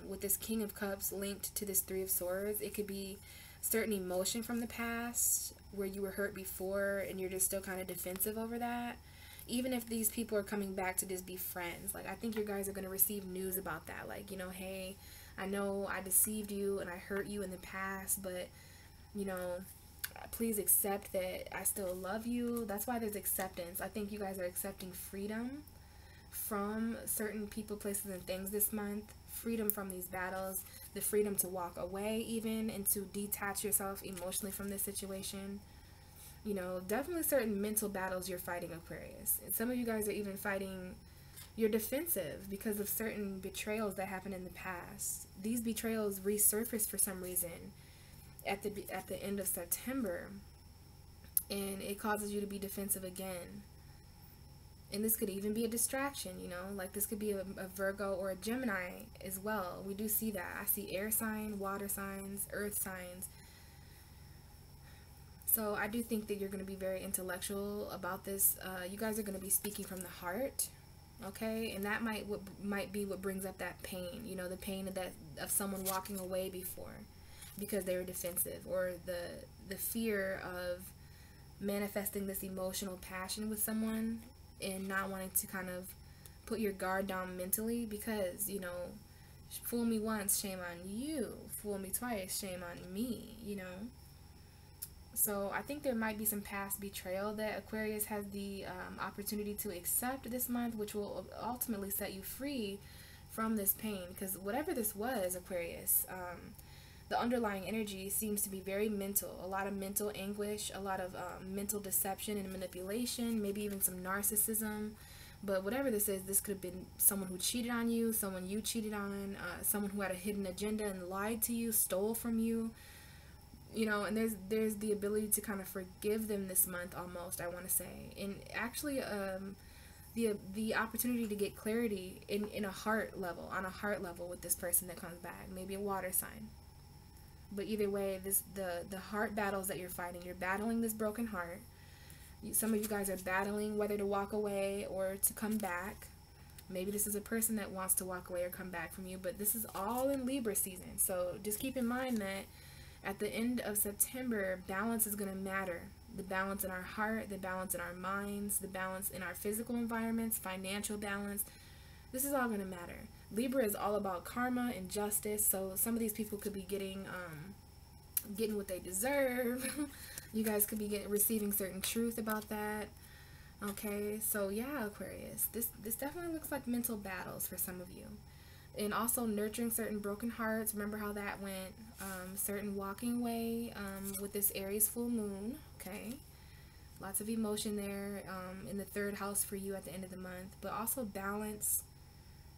With this King of Cups linked to this Three of Swords, it could be certain emotion from the past where you were hurt before and you're just still kind of defensive over that. Even if these people are coming back to just be friends, like, I think you guys are going to receive news about that. Like, you know, hey, I know I deceived you and I hurt you in the past, but, you know, please accept that I still love you. That's why there's acceptance. I think you guys are accepting freedom from certain people, places, and things this month. Freedom from these battles. The freedom to walk away even, and to detach yourself emotionally from this situation. You know, definitely certain mental battles you're fighting, Aquarius. And some of you guys are even fighting, you're defensive because of certain betrayals that happened in the past. These betrayals resurfaced for some reason at the end of September, and it causes you to be defensive again. And this could even be a distraction, you know, like this could be a Virgo or a Gemini as well. We do see that. I see air sign, water signs, earth signs. So I do think that you're going to be very intellectual about this. You guys are going to be speaking from the heart, okay? And that might be what brings up that pain, you know, the pain of someone walking away before because they were defensive, or the fear of manifesting this emotional passion with someone and not wanting to kind of put your guard down mentally because, you know, fool me once, shame on you. Fool me twice, shame on me, you know. So I think there might be some past betrayal that Aquarius has the opportunity to accept this month, which will ultimately set you free from this pain. Because whatever this was, Aquarius, the underlying energy seems to be very mental. A lot of mental anguish, a lot of mental deception and manipulation, maybe even some narcissism. But whatever this is, this could have been someone who cheated on you, someone you cheated on, someone who had a hidden agenda and lied to you, stole from you. You know, and there's the ability to kind of forgive them this month almost, I want to say. And actually the opportunity to get clarity in a heart level, on a heart level with this person that comes back, maybe a water sign. But either way, the heart battles that you're fighting, you're battling this broken heart. Some of you guys are battling whether to walk away or to come back. Maybe this is a person that wants to walk away or come back from you, but this is all in Libra season. So just keep in mind that at the end of September, balance is going to matter. The balance in our heart, the balance in our minds, the balance in our physical environments, financial balance. This is all going to matter. Libra is all about karma and justice. So some of these people could be getting what they deserve. You guys could be receiving certain truth about that. Okay, so yeah, Aquarius, this definitely looks like mental battles for some of you. And also nurturing certain broken hearts. Remember how that went. Certain walking away with this Aries full moon. Okay. Lots of emotion there in the third house for you at the end of the month. But also balance.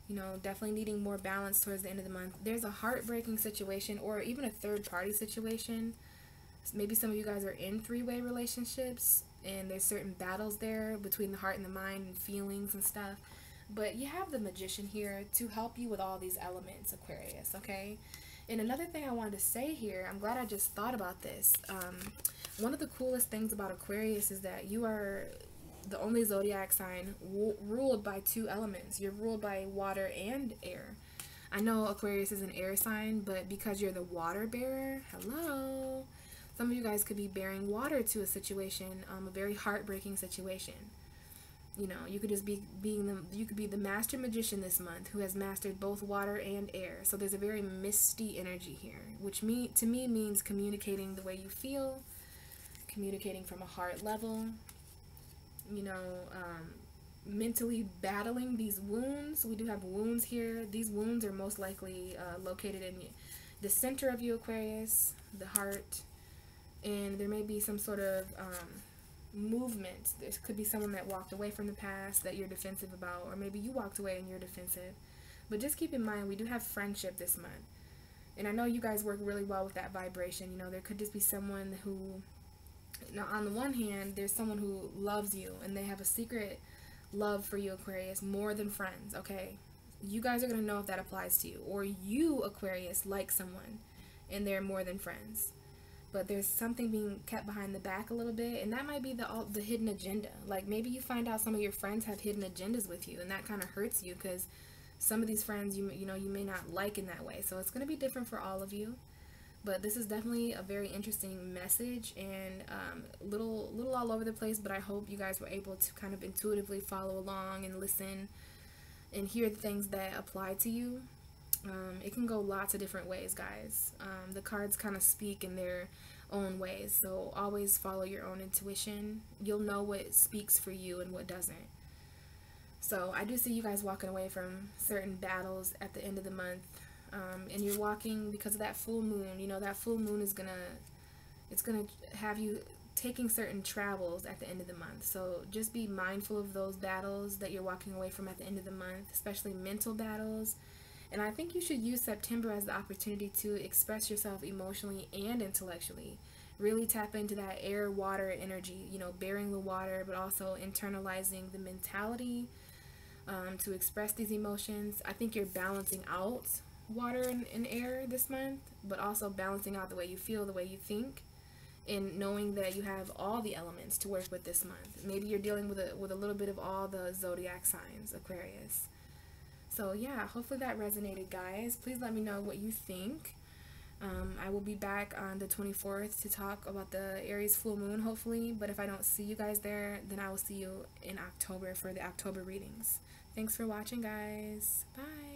You know, definitely needing more balance towards the end of the month. There's a heartbreaking situation or even a third party situation. Maybe some of you guys are in three-way relationships. And there's certain battles there between the heart and the mind and feelings and stuff. But you have the Magician here to help you with all these elements, Aquarius, okay? And another thing I wanted to say here, I'm glad I just thought about this. One of the coolest things about Aquarius is that you are the only zodiac sign ruled by two elements. You're ruled by water and air. I know Aquarius is an air sign, but because you're the water bearer, hello, some of you guys could be bearing water to a situation, a very heartbreaking situation. You know, you could just be you could be the master magician this month who has mastered both water and air. So there's a very misty energy here, which to me means communicating the way you feel, communicating from a heart level, you know, mentally battling these wounds. We do have wounds here. These wounds are most likely located in the center of you, Aquarius, the heart, and there may be some sort of movement. There could be someone that walked away from the past that you're defensive about, or maybe you walked away and you're defensive. But just keep in mind, we do have friendship this month, and I know you guys work really well with that vibration. You know, there could just be someone who, now on the one hand, there's someone who loves you and they have a secret love for you, Aquarius, more than friends. Okay, you guys are going to know if that applies to you, or you, Aquarius, like someone and they're more than friends. But there's something being kept behind the back a little bit, and that might be the hidden agenda. Like maybe you find out some of your friends have hidden agendas with you, and that kind of hurts you because some of these friends you know you may not like in that way. So it's going to be different for all of you. But this is definitely a very interesting message, and little all over the place. But I hope you guys were able to kind of intuitively follow along and listen and hear the things that apply to you. It can go lots of different ways, guys. The cards kind of speak in their own ways, so always follow your own intuition. You'll know what speaks for you and what doesn't. So I do see you guys walking away from certain battles at the end of the month, and you're walking because of that full moon. You know, that full moon is gonna have you taking certain travels at the end of the month. So just be mindful of those battles that you're walking away from at the end of the month, especially mental battles. And I think you should use September as the opportunity to express yourself emotionally and intellectually. really tap into that air water energy, you know, bearing the water, but also internalizing the mentality to express these emotions. I think you're balancing out water and air this month, but also balancing out the way you feel, the way you think, and knowing that you have all the elements to work with this month. Maybe you're dealing with a little bit of all the zodiac signs, Aquarius. So yeah, hopefully that resonated, guys. Please let me know what you think. I will be back on the 24th to talk about the Aries full moon, hopefully. But if I don't see you guys there, then I will see you in October for the October readings. Thanks for watching, guys. Bye.